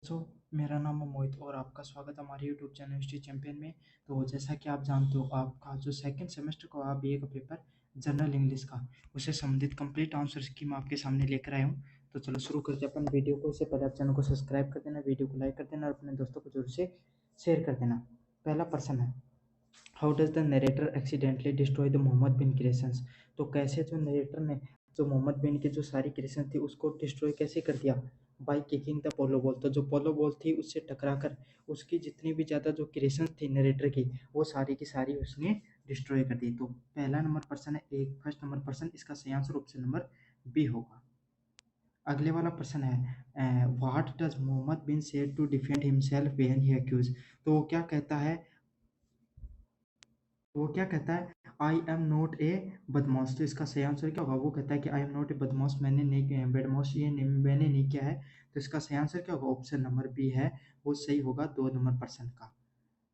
सो मेरा नाम है मोहित और आपका स्वागत है हमारे यूट्यूब चैनल हिस्ट्री चैंपियन में। तो जैसा कि आप जानते हो, आपका जो सेकंड सेमेस्टर का बीए का पेपर जनरल इंग्लिश का, उससे संबंधित कंप्लीट आंसर्स की मैं आपके सामने लेकर आया हूँ। तो चलो शुरू करते हैं अपन वीडियो को। इससे पहले आप चैनल को सब्सक्राइब कर देना, वीडियो को लाइक कर देना और अपने दोस्तों को जरूर से शेयर कर देना। पहला प्रश्न है, how does the narrator accidentally destroy the Mohammed bin creations. तो कैसे जो नरेटर ने जो मोहम्मद बिन की जो सारी क्रिएशन थी उसको डिस्ट्रॉय कैसे कर दिया? By kicking the polo ball. तो जो पोलो बॉल थी उससे टकराकर उसकी जितनी भी ज़्यादा जो क्रिएशन थी नरेटर की, वो सारी की सारी उसने डिस्ट्रॉय कर दी। तो पहला नंबर प्रश्न है, एक फर्स्ट नंबर प्रश्न, इसका सही आंसर ऑप्शन नंबर बी होगा। अगले वाला प्रश्न है, what does Mohammed bin said to defend himself when he accuse. तो वो क्या कहता है, आई एम नॉट ए बदमाश। तो इसका सही आंसर क्या होगा? वो कहता है कि आई एम नॉट ए बदमाश, मैंने नहीं बदमाश ये नहीं, मैंने नहीं किया है। तो इसका सही आंसर क्या होगा? ऑप्शन नंबर बी है, वो सही होगा 2 नंबर प्रश्न का।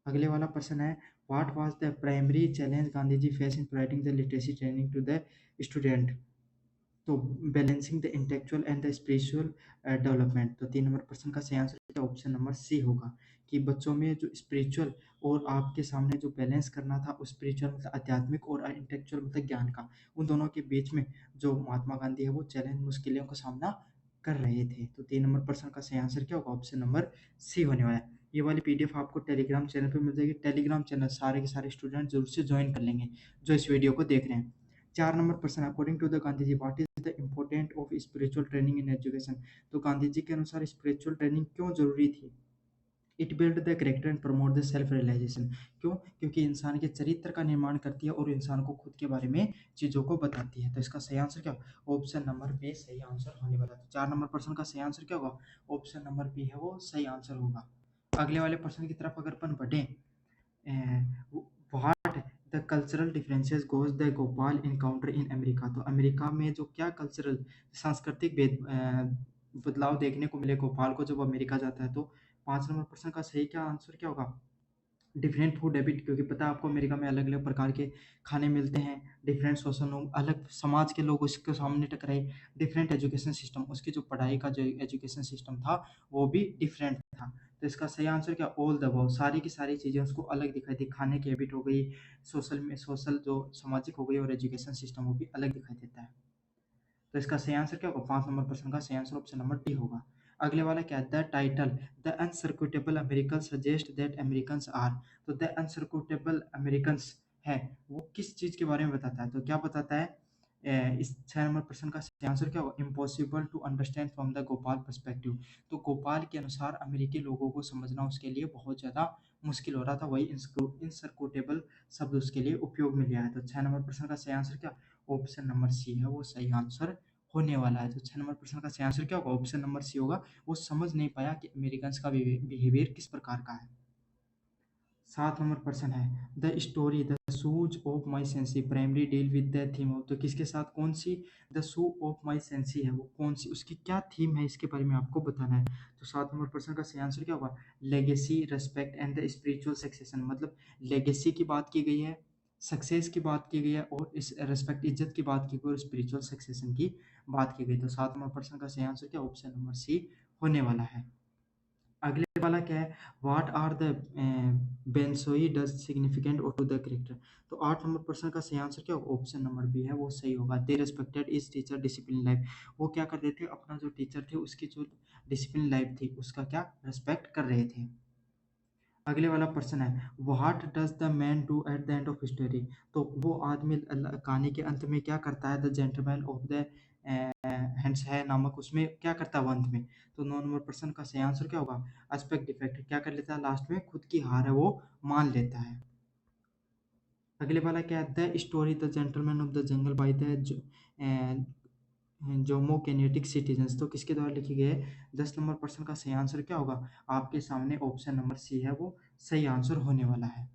अगले वाला प्रश्न है, what was the primary challenge Gandhi ji face in providing the literacy training to the student. तो balancing the intellectual and the spiritual development. तो 3 नंबर प्रश्न का सही आंसर क्या? ऑप्शन नंबर सी होगा, कि बच्चों में जो स्पिरिचुअल और आपके सामने जो बैलेंस करना था, उस स्पिरिचुअल मतलब आध्यात्मिक और इंटेलेक्चुअल मतलब ज्ञान का, उन दोनों के बीच में जो महात्मा गांधी है वो चैलेंज मुश्किलों का सामना कर रहे थे। तो 3 नंबर प्रश्न का सही आंसर क्या होगा? ऑप्शन नंबर सी होने वाला है। ये वाली पीडीएफ आपको टेलीग्राम चैनल पे मिल जाएगी। टेलीग्राम चैनल सारे के सारे स्टूडेंट जरूर से ज्वाइन कर लेंगे जो इस वीडियो को देख रहे हैं। 4 नंबर प्रश्न, according to the Gandhi ji what is the important of spiritual training in education. तो गांधी जी के अनुसार स्पिरिचुअल ट्रेनिंग क्यों जरूरी थी? It build the character and promote the self realisation. क्यों? क्योंकि इंसान के चरित्र का निर्माण करती है और इंसान को खुद के बारे में चीजों को बताती है। तो इसका सही आंसर क्या? ऑप्शन नंबर बी सही आंसर होने वाला है। तो 4 नंबर प्रश्न का सही आंसर क्या होगा? ऑप्शन नंबर बी है, वो सही आंसर होगा। अगले वाले प्रश्न की तरफ अगर अपन बढ़े, what the cultural differences goes the Gopal encounter in America. तो अमेरिका में जो क्या कल्चरल सांस्कृतिक बदलाव देखने को मिले गोपाल को जब अमेरिका जाता है। तो 5 नंबर प्रश्न का सही क्या आंसर क्या होगा? डिफरेंट फूड हैबिट, क्योंकि पता है आपको अमेरिका में अलग अलग प्रकार के खाने मिलते हैं। डिफरेंट सोशल नॉर्म, अलग समाज के लोग उसके सामने टकराए। डिफरेंट एजुकेशन सिस्टम, उसकी जो पढ़ाई का जो एजुकेशन सिस्टम था वो भी डिफरेंट था। तो इसका सही आंसर क्या? ऑल द अबव, सारी की सारी चीज़ें उसको अलग दिखाई दी। खाने की हैबिट हो गई, सोशल जो सामाजिक हो गई, और एजुकेशन सिस्टम वो भी अलग दिखाई देता है। तो इसका सही आंसर क्या होगा? 5 नंबर प्रश्न का सही आंसर ऑप्शन नंबर डी होगा। अगले वाला क्या है? The title the inscrutable American suggest that American are. तो द अनसर्क्यूटेबल अमेरिकन है, वो किस चीज के बारे में बताता है? तो क्या बताता है? इस 6 नंबर प्रश्न का सही आंसर क्या होगा? Impossible to understand from the Gopal perspective. तो गोपाल के अनुसार अमेरिकी लोगों को समझना उसके लिए बहुत ज्यादा मुश्किल हो रहा था, वही इनसर्क्यूटेबल शब्द उसके लिए उपयोग में लिया है। तो 6 नंबर प्रश्न का सही आंसर क्या? ऑप्शन नंबर सी है, वो सही आंसर होने वाला है। तो 6 नंबर प्रश्न का सही आंसर क्या होगा? ऑप्शन नंबर सी होगा। वो समझ नहीं पाया कि अमेरिकन का बिहेवियर किस प्रकार का है। 7 नंबर प्रश्न है, the story the shoes of my sensi primary deal with the theme of. तो किसके साथ, कौन see the shoe of my sensi है, वो कौन सी, उसकी क्या थीम है, इसके बारे में आपको बताना है। तो 7 नंबर प्रश्न का सही आंसर क्या होगा? Legacy, respect and the spiritual succession. मतलब लेगेसी की बात की गई है, सक्सेस की बात की गई है, और इस रेस्पेक्ट इज्जत की बात की गई, और स्पिरिचुअल सक्सेशन की बात की गई। तो 7 नंबर प्रश्न का सही आंसर क्या? ऑप्शन नंबर सी होने वाला है। अगले वाला क्या है? What are the bonsai does significant और टू द करेक्टर। तो 8 नंबर प्रश्न का सही आंसर क्या होगा? ऑप्शन नंबर बी है, वो सही होगा। They respected is teacher discipline life. वो क्या कर रहे थे? अपना जो टीचर थे उसकी जो डिसिप्लिन लाइफ थी उसका क्या रेस्पेक्ट कर रहे थे। अगले वाला प्रश्न है, what does the man do at the end of story. तो वो आदमी कहानी के अंत में क्या करता है? The gentleman of the hands है नामक, उसमें क्या करता है वो अंत में? तो 9 नंबर प्रश्न का सही आंसर क्या होगा? एस्पेक्ट डिफेक्ट, क्या कर लेता है लास्ट में? खुद की हार है वो मान लेता है। अगले वाला क्या है? The story the gentleman of the jungle by the Jomo kinetic citizens. तो किसके द्वारा लिखी गई है? 10 नंबर प्रश्न का सही आंसर क्या होगा? आपके सामने ऑप्शन नंबर सी है, वो सही आंसर होने वाला है।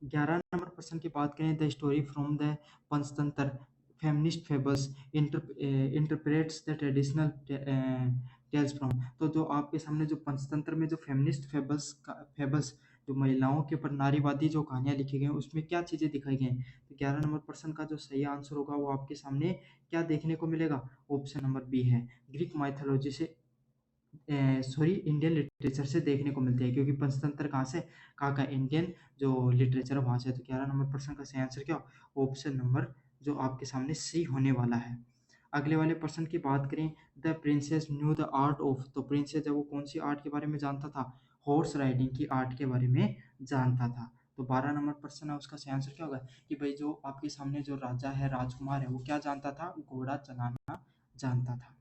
11 नंबर प्रश्न की बात करें, the story from the Panchatantra feminist fables interprets the traditional tales from. तो जो आपके सामने जो पंचतंत्र में जो फेमिनिस्ट फेबल्स जो महिलाओं के ऊपर नारीवादी जो कहानियां लिखी गई हैं उसमें क्या चीजें दिखाई गई हैं? तो 11 नंबर प्रश्न का जो सही आंसर होगा वो आपके सामने क्या देखने को मिलेगा? ऑप्शन नंबर बी है, ग्रीक माइथोलॉजी से सॉरी, इंडियन लिटरेचर से देखने को मिलते हैं, क्योंकि पंचतंत्र कहाँ से, कहाँ का, इंडियन जो लिटरेचर है वहाँ से। तो 11 नंबर प्रश्न का सही आंसर क्या, ऑप्शन नंबर जो आपके सामने सी होने वाला है। अगले वाले प्रश्न की बात करें, the princess new the art of, तो प्रिंसेस जब वो कौन सी आर्ट के बारे में जानता था, हॉर्स राइडिंग की आर्ट के बारे में जानता था। तो 12 नंबर प्रश्न है, उसका सही आंसर क्या होगा कि भाई जो आपके सामने जो राजा है, राजकुमार है, वो क्या जानता था, घोड़ा चलाना जानता था।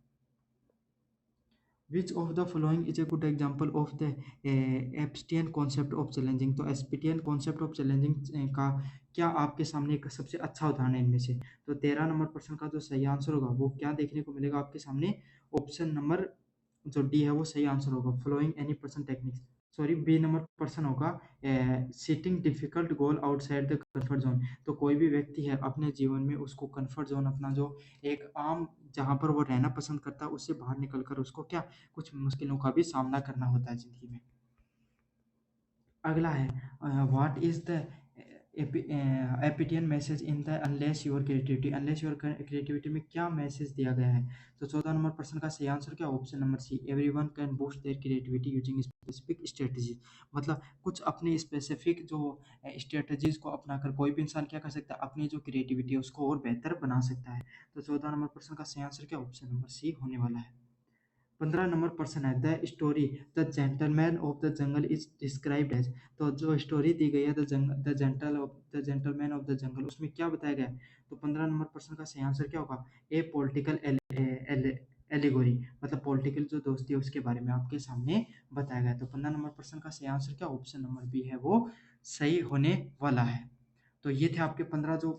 Which of the following is a good example of the Epstein concept of challenging, तो एस्पिटियन कॉन्सेप्ट ऑफ चैलेंजिंग का क्या आपके सामने एक सबसे अच्छा उदाहरण है इनमें से। तो 13 नंबर प्रश्न का जो सही आंसर होगा वो क्या देखने को मिलेगा आपके सामने, ऑप्शन नंबर जो डी है वो सही आंसर होगा, flowing any person techniques. Sorry, B number person होगा, setting difficult goal outside the comfort zone, तो कोई भी व्यक्ति है अपने जीवन में उसको कंफर्ट जोन, अपना जो एक आम जहाँ पर वो रहना पसंद करता है उससे बाहर निकल कर उसको क्या, कुछ मुश्किलों का भी सामना करना होता है ज़िंदगी में। अगला है, what is the Epstein message in the unleash your creativity, unleash your creativity में क्या मैसेज दिया गया है। तो 14 नंबर प्रश्न का सही आंसर क्या, option number C, everyone can boost their creativity using specific strategies, मतलब कुछ अपनी स्पेसिफिक जो स्ट्रेटजीज को अपनाकर कोई भी इंसान क्या कर सकता है, अपनी जो क्रिएटिविटी है उसको और बेहतर बना सकता है। तो 14 नंबर प्रश्न का सही आंसर क्या, ऑप्शन नंबर सी होने वाला है। 15 नंबर प्रश्न है, the story the gentleman of the jungle is described as, तो जो स्टोरी दी गई है the gentleman of the jungle, उसमें क्या बताया गया है। तो 15 नंबर प्रश्न का सही आंसर क्या होगा, ए पॉलिटिकल एलिगोरी, मतलब पॉलिटिकल जो दोस्ती है उसके बारे में आपके सामने बताया गया है। तो 15 नंबर प्रश्न का सही आंसर क्या, ऑप्शन नंबर बी है वो सही होने वाला है। तो ये थे आपके 15 जो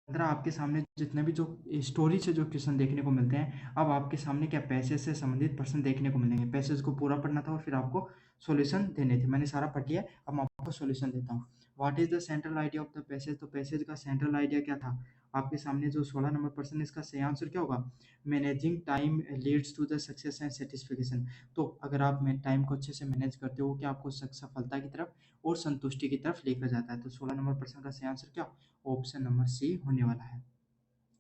15 आपके सामने जितने भी जो स्टोरी से जो क्वेश्चन देखने को मिलते हैं, अब आपके सामने क्या पैसेज से संबंधित प्रश्न देखने को मिलेंगे। पैसेज को पूरा पढ़ना था और फिर आपको सॉल्यूशन देने थे, मैंने सारा पढ़ लिया, अब मैं आपको सॉल्यूशन देता हूँ। What is the central idea of the passage, तो पैसेज का सेंट्रल आइडिया क्या था। आपके सामने जो 16 नंबर प्रश्न है इसका सही आंसर क्या होगा, managing time leads to the success and satisfaction, तो अगर आप टाइम को अच्छे से मैनेज करते हो क्या आपको सफलता की तरफ और संतुष्टि की तरफ लेकर जाता है। तो 16 नंबर प्रश्न का सही आंसर क्या, ऑप्शन नंबर सी होने वाला है।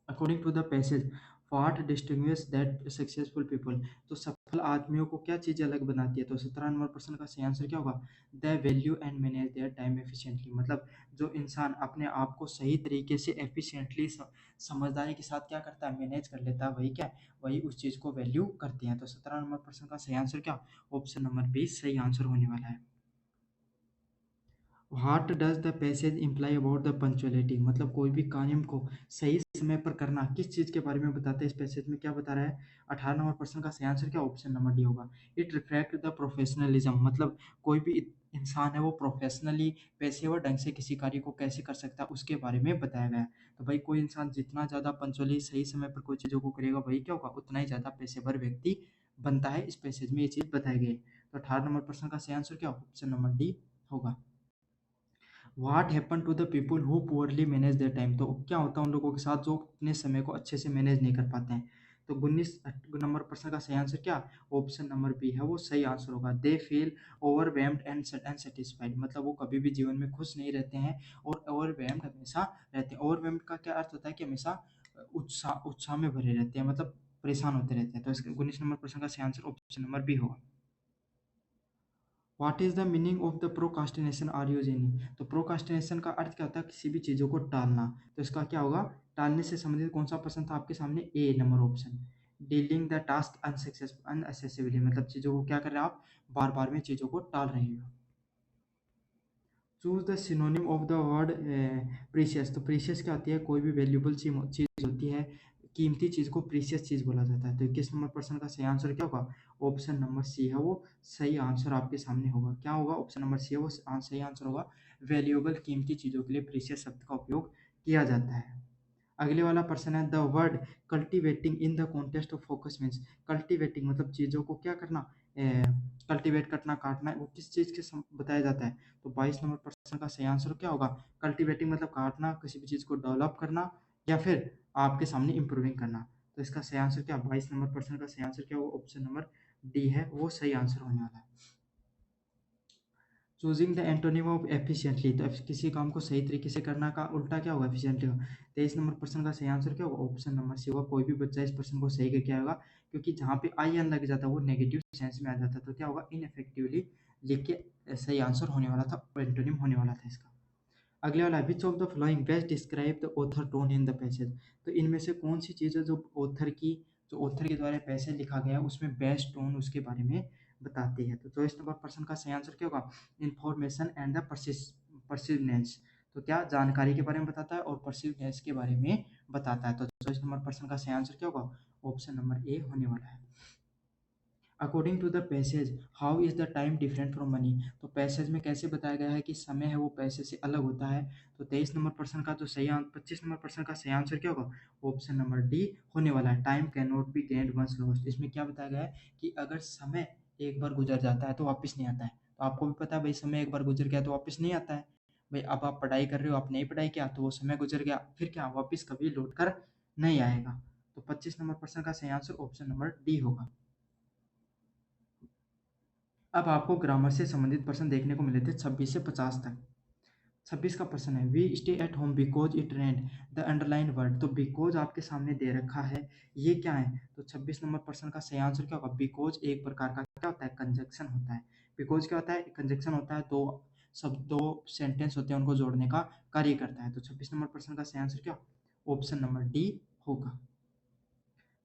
According to the passage, what distinguish that successful people, तो सफल आदमियों को क्या चीज़ अलग बनाती है। तो 17 नंबर प्रश्न का सही आंसर क्या होगा, the value and manage their time efficiently, मतलब जो इंसान अपने आप को सही तरीके से एफिशिएंटली समझदारी के साथ क्या करता है, मैनेज कर लेता है, वही क्या, वही उस चीज़ को वैल्यू करते हैं। तो 17 नंबर प्रश्न का सही आंसर क्या, ऑप्शन नंबर 20 सही आंसर होने वाला है। What does the passage imply about the punctuality, मतलब कोई भी काम को सही समय पर करना किस चीज़ के बारे में बताते हैं, इस पैसेज में क्या बता रहा है। 18 नंबर प्रश्न का सही आंसर क्या, ऑप्शन नंबर डी होगा, इट रिफ्लेक्ट द प्रोफेशनलिज्म, मतलब कोई भी इंसान है वो प्रोफेशनली पेशेवर ढंग से किसी कार्य को कैसे कर सकता है उसके बारे में बताया गया है। तो भाई कोई इंसान जितना ज़्यादा पंचुअली सही समय पर कोई चीज़ों को करेगा वही क्या होगा, उतना ही ज़्यादा पेशेवर व्यक्ति बनता है, इस पैसेज में ये चीज़ बताई गई है। तो 18 नंबर प्रश्न का सही आंसर क्या, ऑप्शन नंबर डी होगा। What happen to the people who poorly manage their time, तो क्या होता है उन लोगों के साथ जो अपने समय को अच्छे से मैनेज नहीं कर पाते हैं। तो 19 नंबर प्रश्न का सही आंसर क्या, ऑप्शन नंबर बी है वो सही आंसर होगा, they feel overwhelmed and unsatisfied, मतलब वो कभी भी जीवन में खुश नहीं रहते हैं और ओवरवेल्म्ड हमेशा रहते हैं। ओवरवेल्म्ड का क्या अर्थ होता है कि हमेशा उत्साह उत्साह में भरे रहते हैं, मतलब परेशान होते रहते हैं। तो इसका 19 नंबर प्रश्न का सही आंसर ऑप्शन नंबर बी होगा। What is the meaning of the procrastination are you Jenny, तो प्रोकास्टिनेशन का अर्थ क्या होता है, किसी भी चीज़ों को टालना। तो इसका क्या होगा, टालने से संबंधित कौन सा प्रश्न था आपके सामने, A number option, dealing the task unaccessibly, मतलब चीज़ों को क्या कर रहे हैं आप, बार बार में चीज़ों को टाल रहे हो। Choose the synonym of the word precious, तो प्रीशियस क्या होती है, कोई भी वैल्यूबल चीज़ होती है, कीमती चीज़ को प्रीशियस चीज़ बोला जाता है। तो 21 नंबर प्रश्न का सही आंसर क्या होगा, ऑप्शन नंबर सी है वो सही आंसर आपके सामने होगा। क्या होगा, ऑप्शन नंबर सी है वो सही आंसर होगा, वैल्यूएबल कीमती चीज़ों के लिए प्रीशियस शब्द का उपयोग किया जाता है। अगले वाला प्रश्न है, the word cultivating in the contest of focus means, cultivating मतलब चीज़ों को क्या करना, कल्टीवेट करना, काटना, वो किस चीज़ के बताया जाता है। तो 22 नंबर प्रश्न का सही आंसर क्या होगा, कल्टीवेटिंग मतलब काटना, किसी भी चीज़ को डेवलप करना या फिर आपके सामने इम्प्रूविंग करना। तो इसका सही आंसर क्या, 22 नंबर प्रश्न का सही आंसर क्या होगा, ऑप्शन नंबर डी है वो सही आंसर होने वाला है। Choosing the antonym of efficiently, तो किसी काम को सही तरीके से करना का उल्टा क्या होगा, एफिशिएंटली होगा। 23 नंबर प्रश्न का सही आंसर क्या होगा, ऑप्शन नंबर सी होगा। कोई भी बच्चा इस प्रश्न को सही करके आएगा, क्योंकि जहाँ पे आई एन लग जाता है वो नेगेटिव सेंस में आ जाता है, तो क्या होगा, इनफेक्टिवली लिख के सही आंसर होने वाला था, एंटोनिम होने वाला था इसका। अगले वाला, which of the flowing best describe the author tone in the passage, तो इनमें से कौन सी चीज़ है जो ऑथर के द्वारा पैसेज लिखा गया है उसमें बेस्ट टोन उसके बारे में बताती है। तो 24 नंबर प्रश्न का सही आंसर क्या होगा, इंफॉर्मेशन एंड द परसिवनेंस, तो क्या जानकारी के बारे में बताता है और परसिवनेंस के बारे में बताता है। तो 24 नंबर प्रश्न का सही आंसर क्या होगा, ऑप्शन नंबर ए होने वाला है। According to the passage, how is the time different from money, तो पैसेज में कैसे बताया गया है कि समय है वो पैसे से अलग होता है। तो 23 नंबर प्रश्न का जो सही 25 नंबर प्रश्न का सही आंसर क्या होगा, ऑप्शन नंबर डी होने वाला है। Time can not be gained once lost, इसमें क्या बताया गया है कि अगर समय एक बार गुजर जाता है तो वापस नहीं आता है। तो आपको भी पता है भाई, समय एक बार गुजर गया तो वापस नहीं आता है। भाई अब आप पढ़ाई कर रहे हो, आप नहीं पढ़ाई किया तो वो समय गुजर गया, फिर क्या वापस कभी लौट कर नहीं आएगा। तो 25 नंबर प्रश्न का सही आंसर ऑप्शन नंबर डी होगा। अब आपको ग्रामर से संबंधित प्रश्न देखने को मिले थे 26 से 50 तक। 26 का प्रश्न है, we stay at home because it rained, the underline word, तो बिकॉज आपके सामने दे रखा है, ये क्या है। तो 26 नंबर प्रश्न का सही आंसर क्या होगा, बिकॉज एक प्रकार का क्या होता है, कंजक्शन होता है। बिकॉज क्या होता है, कंजक्शन होता है, दो सेंटेंस होते हैं उनको जोड़ने का कार्य करता है। तो 26 नंबर प्रश्न का सही आंसर क्या, ऑप्शन नंबर डी होगा।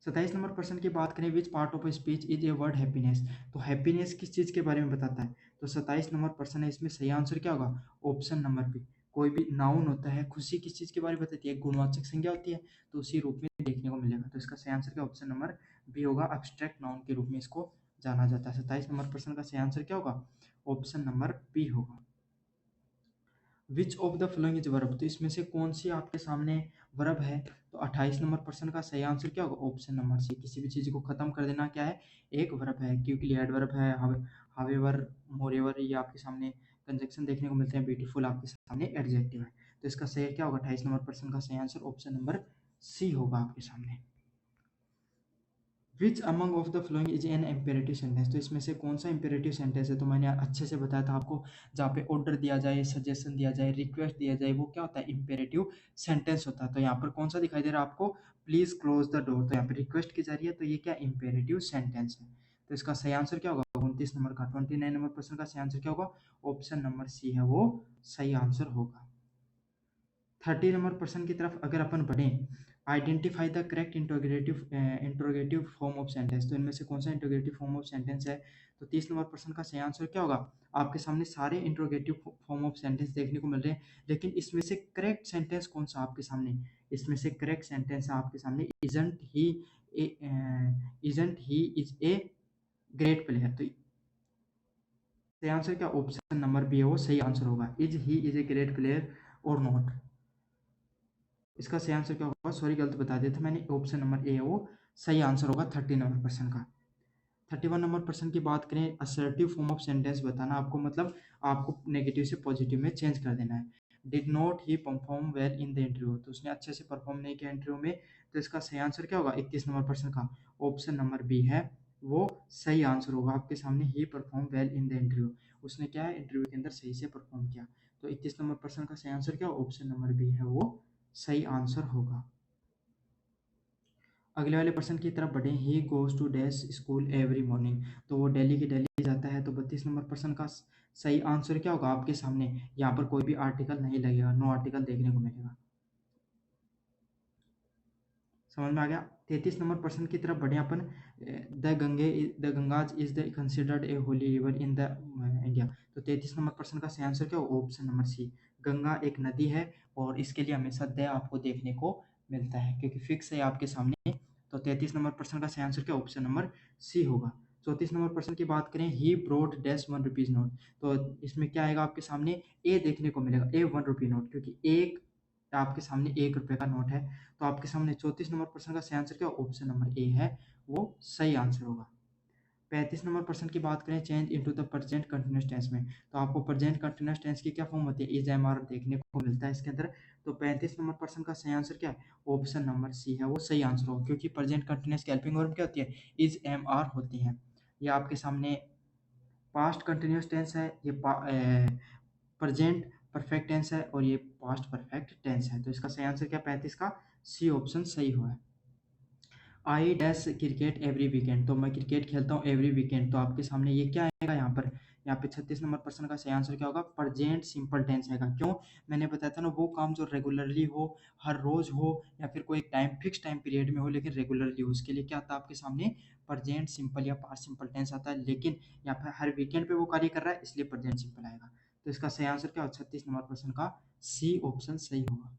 27 नंबर प्रश्न की बात करें, which part of speech is a word happiness, तो हैप्पीनेस किस चीज़ के बारे में बताता है। तो 27 नंबर प्रश्न है, इसमें सही आंसर क्या होगा, ऑप्शन नंबर बी। कोई भी नाउन होता है, खुशी किस चीज़ के बारे में बताती है, एक गुणवाचक संज्ञा होती है, तो उसी रूप में देखने को मिलेगा। तो इसका सही आंसर क्या, ऑप्शन नंबर बी होगा। एब्स्ट्रैक्ट नाउन के रूप में इसको जाना जाता है। 27 नंबर प्रश्न का सही आंसर क्या होगा, ऑप्शन नंबर बी होगा। Which of the following is verb, तो इसमें से कौन सी आपके सामने वर्ब है। तो 28 नंबर प्रश्न का सही आंसर क्या होगा, ऑप्शन नंबर सी। किसी भी चीज़ को खत्म कर देना क्या है, एक वर्ब है, क्योंकि एडवर्ब है, हावेवर, मोरेवर, ये आपके सामने कंजक्शन देखने को मिलते हैं। ब्यूटीफुल आपके सामने एडजेक्टिव है। तो इसका सही क्या होगा, 28 नंबर प्रश्न का सही आंसर ऑप्शन नंबर सी होगा आपके सामने। Which among of the following is an imperative sentence, तो इसमें से कौन सा इम्पेरेटिव सेंटेंस है। तो मैंने अच्छे से बताया था आपको, जहाँ पे ऑर्डर दिया जाए, सजेशन दिया जाए, रिक्वेस्ट दिया जाए, वो क्या होता है, इम्पेरेटिव सेंटेंस होता है। तो यहाँ पर कौन सा दिखाई दे रहा है आपको, प्लीज क्लोज द डोर, तो यहाँ पे रिक्वेस्ट की जा रही है, तो ये क्या इम्पेरेटिव सेंटेंस है। तो इसका सही आंसर क्या होगा, 29 नंबर का, 29 नंबर प्रश्न का सही आंसर क्या होगा, ऑप्शन नंबर सी है वो सही आंसर होगा। 30 नंबर प्रश्न की तरफ अगर अपन बढ़ें, identify the correct interrogative form of sentence, तो इनमें से कौन सा इंट्रोगेटिव फॉर्म ऑफ सेंटेंस है। तो 30 नंबर प्रश्न का सही आंसर क्या होगा, आपके सामने सारे इंट्रोगेटिव फॉर्म ऑफ सेंटेंस देखने को मिल रहे हैं, लेकिन इसमें से करेक्ट सेंटेंस कौन सा आपके सामने, इसमें से करेक्ट सेंटेंस है आपके सामने, isn't he is a great player, तो सही आंसर क्या, ऑप्शन नंबर बी है वो सही आंसर होगा। Is he is a great player और नॉट, इसका सही आंसर क्या होगा, सॉरी गलत बता दिया था मैंने, ऑप्शन नंबर ए है वो सही आंसर होगा 30 नंबर प्रश्न का। 31 नंबर प्रश्न की बात करें, असर्टिव फॉर्म ऑफ सेंटेंस बताना आपको, मतलब आपको नेगेटिव से पॉजिटिव में चेंज कर देना है। Did not he perform well in the interview, तो उसने अच्छे से परफॉर्म नहीं किया इंटरव्यू में, तो इसका सही आंसर क्या होगा, 31 नंबर प्रश्न का ऑप्शन नंबर बी है वो सही आंसर होगा। आपके सामने ही perform well in the interview, उसने क्या है इंटरव्यू के अंदर सही से परफॉर्म किया। तो 31 नंबर प्रश्न का सही आंसर क्या, ऑप्शन नंबर बी है वो सही आंसर होगा। अगले वाले पर्सन की तरफ बढ़े, he goes to dash school every morning, तो वो डेली की डेली जाता है। तो 32 नंबर पर्सन का सही आंसर क्या होगा, आपके सामने यहाँ पर कोई भी आर्टिकल नहीं लगेगा, नो आर्टिकल देखने को मिलेगा। समझ में आ गया। 33 नंबर पर्सन की तरफ बढ़े अपन, the Ganges is the considered a holy river in the India, तो 33 नंबर पर्सन का सही आंसर क्या होगा, ऑप्शन नंबर सी। गंगा एक नदी है और इसके लिए हमेशा द आपको देखने को मिलता है, क्योंकि फिक्स है आपके सामने। तो 33 नंबर प्रश्न का सही आंसर क्या, ऑप्शन नंबर सी होगा। 34 नंबर प्रश्न की बात करें, ही ब्रोड डैश 1 रुपीज नोट, तो इसमें क्या आएगा आपके सामने, ए देखने को मिलेगा, ए 1 रुपी नोट, क्योंकि एक आपके सामने 1 रुपये का नोट है। तो आपके सामने 34 नंबर प्रश्न का सही आंसर क्या, ऑप्शन नंबर ए है वो सही आंसर होगा। 35 नंबर प्रश्न की बात करें, change into the present continuous tense में, तो आपको प्रेजेंट कंटिन्यूअस टेंस की क्या फॉर्म होती है, इज एम आर देखने को मिलता है इसके अंदर। तो 35 नंबर प्रश्न का सही आंसर क्या है, ऑप्शन नंबर सी है वो सही आंसर होगा, क्योंकि प्रेजेंट कंटिन्यूअस की हेल्पिंग वर्ब क्या होती है, इज एम आर होती है। ये आपके सामने पास्ट कंटिन्यूस टेंस है, ये प्रेजेंट परफेक्ट टेंस है और ये पास्ट परफेक्ट टेंस है। तो इसका सही आंसर क्या 35 का सी ऑप्शन सही हुआ है। I dash cricket every weekend, तो मैं क्रिकेट खेलता हूँ एवरी वीकेंड, तो आपके सामने ये क्या आएगा यहाँ पे 36 नंबर प्रश्न का सही आंसर क्या होगा, प्रेजेंट सिंपल टेंस आएगा। क्यों, मैंने बताया था ना, वो काम जो रेगुलरली हो, हर रोज हो, या फिर कोई टाइम फिक्स टाइम पीरियड में हो लेकिन रेगुलरली हो, उसके लिए क्या आता है आपके सामने, प्रेजेंट सिंपल या पास्ट सिंपल टेंस आता है। लेकिन यहाँ पे हर वीकेंड पे वो कार्य कर रहा है, इसलिए प्रेजेंट सिंपल आएगा। तो इसका सही आंसर क्या होगा, 36 नंबर प्रश्न का सी ऑप्शन सही होगा।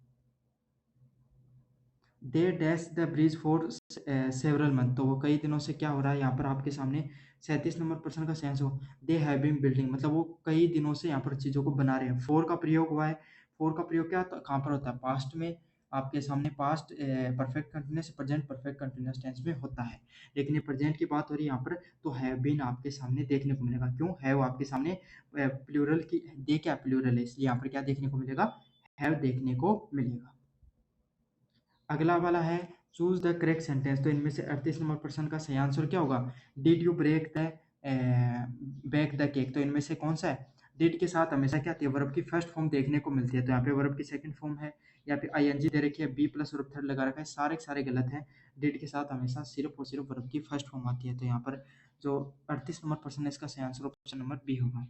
They dash the bridge for several month, तो वो कई दिनों से क्या हो रहा है यहाँ पर आपके सामने, 37 नंबर प्रश्न का सेंस हो, दे हैव बीन बिल्डिंग, मतलब वो कई दिनों से यहाँ पर चीज़ों को बना रहे हैं। फोर का प्रयोग हुआ है, फोर का प्रयोग क्या कहाँ पर होता है, पास्ट में, आपके सामने past perfect continuous present perfect continuous tense में होता है। लेकिन ये प्रेजेंट की बात हो रही है यहाँ पर, तो हैव बीन आपके सामने देखने को मिलेगा। क्यों, हैव आपके सामने प्लूरल की, दे क्या प्लूरल है, इसलिए यहाँ पर क्या देखने को मिलेगा, हैव देखने को मिलेगा। अगला वाला है चूज द करेक्ट सेंटेंस, तो इनमें से 38 नंबर प्रश्न का सही आंसर क्या होगा, did you break the bake the cake, तो इनमें से कौन सा है, डिड के साथ हमेशा क्या आती है, वर्ब की फर्स्ट फॉर्म देखने को मिलती है, तो यहाँ पे वर्ब की सेकंड फॉर्म है, या फिर आईएनजी दे रखी है, बी प्लस वर्ब थर्ड लगा रखा है, सारे के सारे गलत हैं। डिड के साथ हमेशा सिर्फ और सिर्फ वर्ब की फर्स्ट फॉर्म आती है, तो यहाँ पर जो 38 नंबर प्रश्न है इसका सही आंसर ऑप्शन नंबर बी होगा।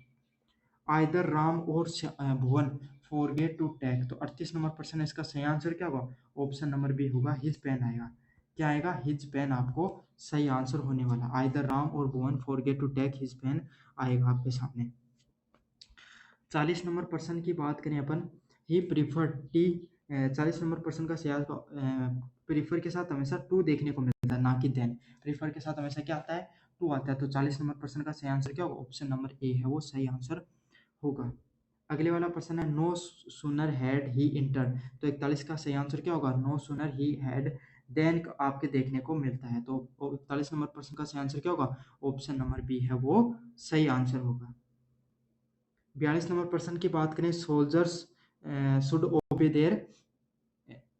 आइदर राम और भुवन फॉरगेट टू टेक, तो 38 नंबर प्रश्न है इसका सही आंसर क्या होगा, ऑप्शन नंबर बी होगा, हिज पेन आएगा। क्या आएगा, हिज पेन आपको सही आंसर होने वाला। आइदर राम और Bhuvan forget to take his pen आएगा आपके सामने। 40 नंबर प्रश्न की बात करें अपन, ही प्रीफर टी, 40 नंबर प्रश्न का सही आंसर, प्रीफर के साथ हमेशा टू देखने को मिलता है, ना कि देन। प्रीफर के साथ हमेशा क्या आता है, टू आता है, तो 40 नंबर प्रश्न का सही आंसर क्या होगा, ऑप्शन नंबर ए है वो सही आंसर होगा। अगले वाला प्रश्न है no sooner had he intern, तो 41 का सही आंसर क्या होगा, no sooner he had then आपके देखने को मिलता है, तो 41 नंबर प्रश्न का सही आंसर क्या होगा, ऑप्शन नंबर बी है वो सही आंसर होगा। 42 नंबर प्रश्न की बात करें, सोल्जर्स शुड ओबे देयर,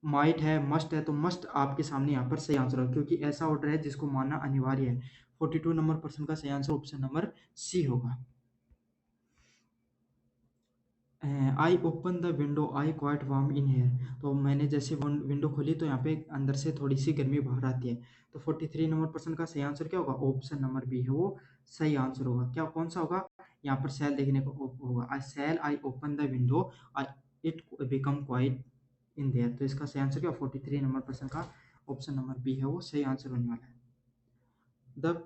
माइट है, मस्ट है, तो मस्ट आपके सामने यहाँ पर सही आंसर होगा, क्योंकि ऐसा ऑर्डर है जिसको मानना अनिवार्य है। 42 नंबर प्रश्न का सही आंसर ऑप्शन नंबर सी होगा। I open the window I quite warm in here, तो मैंने जैसे विंडो खोली तो यहाँ पे अंदर से थोड़ी सी गर्मी बाहर आती है, तो 43 नंबर प्रश्न का सही आंसर क्या होगा, ऑप्शन नंबर बी है वो सही आंसर होगा। क्या कौन सा होगा, यहाँ पर सेल देखने को होगा, I sell I open the window I it become quite in there, तो इसका सही आंसर क्या, 43 नंबर प्रश्न का ऑप्शन नंबर बी है वो सही आंसर होने वाला है। The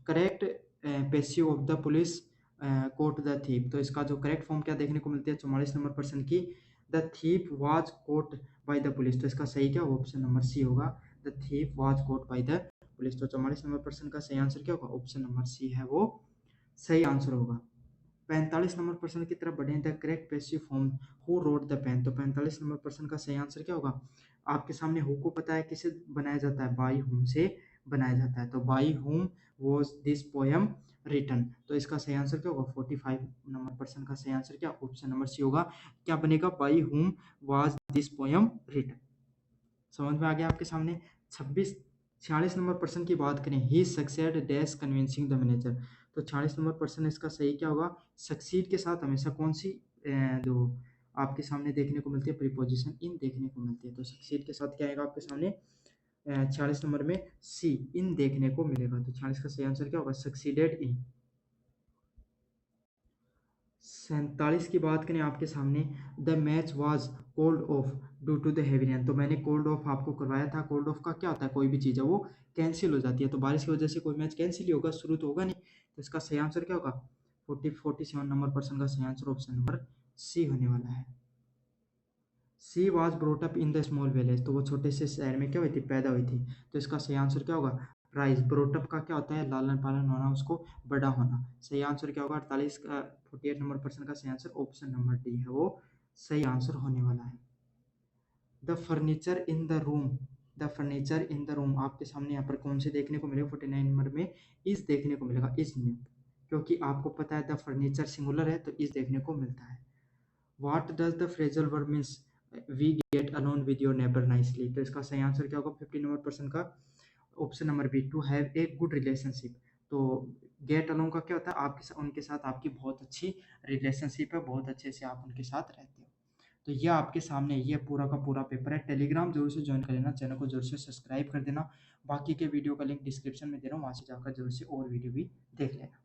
correct passive of the police caught the thief, तो इसका जो करेक्ट फॉर्म क्या देखने को मिलती है 44 नंबर प्रश्न की, the thief was caught by the police, तो इसका सही क्या ऑप्शन नंबर सी होगा, the thief was caught by the police, तो 44 नंबर प्रश्न का सही आंसर क्या होगा, ऑप्शन नंबर सी है वो सही आंसर होगा। 45 नंबर प्रश्न की तरफ बढ़े, the correct passive form who wrote the pen, तो 45 नंबर प्रश्न का सही आंसर क्या होगा, आपके सामने हु को पता है किसे बनाया जाता है, बाई हुम से बनाया जाता है, तो बाई हुम वॉज दिस पोयम रिटन, तो इसका सही आंसर क्या होगा, 45 नंबर प्रश्न का सही आंसर क्या ऑप्शन नंबर सी होगा। क्या बनेगा, बाई हुम वाज दिस पोयम रिटन। समझ में आ गया आपके सामने। 46 नंबर प्रश्न की बात करें, he succeed dash convincing the manager, तो 46 नंबर प्रश्न इसका सही क्या होगा, सक्सीड के साथ हमेशा कौन सी जो आपके सामने देखने को मिलती है, प्रीपोजिशन इन देखने को मिलती है, तो सक्सीड के साथ क्या आएगा आपके सामने, 46 नंबर में सी इन देखने को मिलेगा, तो 46 का सही आंसर क्या होगा, सक्सीडेड इन। 47 की बात करें आपके सामने, the match was called off due to the heavy rain, तो मैंने कोल्ड ऑफ आपको करवाया था। कोल्ड ऑफ का क्या होता है, कोई भी चीज़ है वो कैंसिल हो जाती है, तो बारिश की वजह से कोई मैच कैंसिल ही होगा, शुरू तो होगा नहीं, तो इसका सही आंसर क्या होगा, 47 नंबर प्रश्न का सही आंसर ऑप्शन नंबर सी होने वाला है। She was brought up in the small village, तो वो छोटे से शहर में क्या हुई थी, पैदा हुई थी, तो इसका सही आंसर क्या होगा, राइज। ब्रोटअप का क्या होता है, लालन पालन होना, उसको बड़ा होना। सही आंसर क्या होगा, 48 का 48 नंबर प्रश्न का सही आंसर ऑप्शन नंबर डी है वो सही आंसर होने वाला है। The furniture in the room, the furniture in the room आपके सामने यहाँ पर कौन से देखने को मिलेगा, 49 नंबर में इस देखने को मिलेगा, इस न्यू, क्योंकि आपको पता है द फर्नीचर सिंगुलर है, तो इस देखने को मिलता है। What does the phrasal verb means, we get along with your neighbour nicely, तो इसका सही आंसर क्या होगा, 50 नंबर प्रश्न का option number B, to have a good relationship, तो गेट अलोंग का क्या होता है, आपके उनके साथ आपकी बहुत अच्छी रिलेशनशिप है, बहुत अच्छे से आप उनके साथ रहते हो। तो ये आपके सामने ये पूरा का पूरा पेपर है। टेलीग्राम ज़रूर से जॉइन कर लेना, चैनल को ज़रूर से सब्सक्राइब कर देना। बाकी के वीडियो का लिंक डिस्क्रिप्शन में दे रहा हूँ, वहाँ से जाकर ज़रूर से और वीडियो भी देख लेना।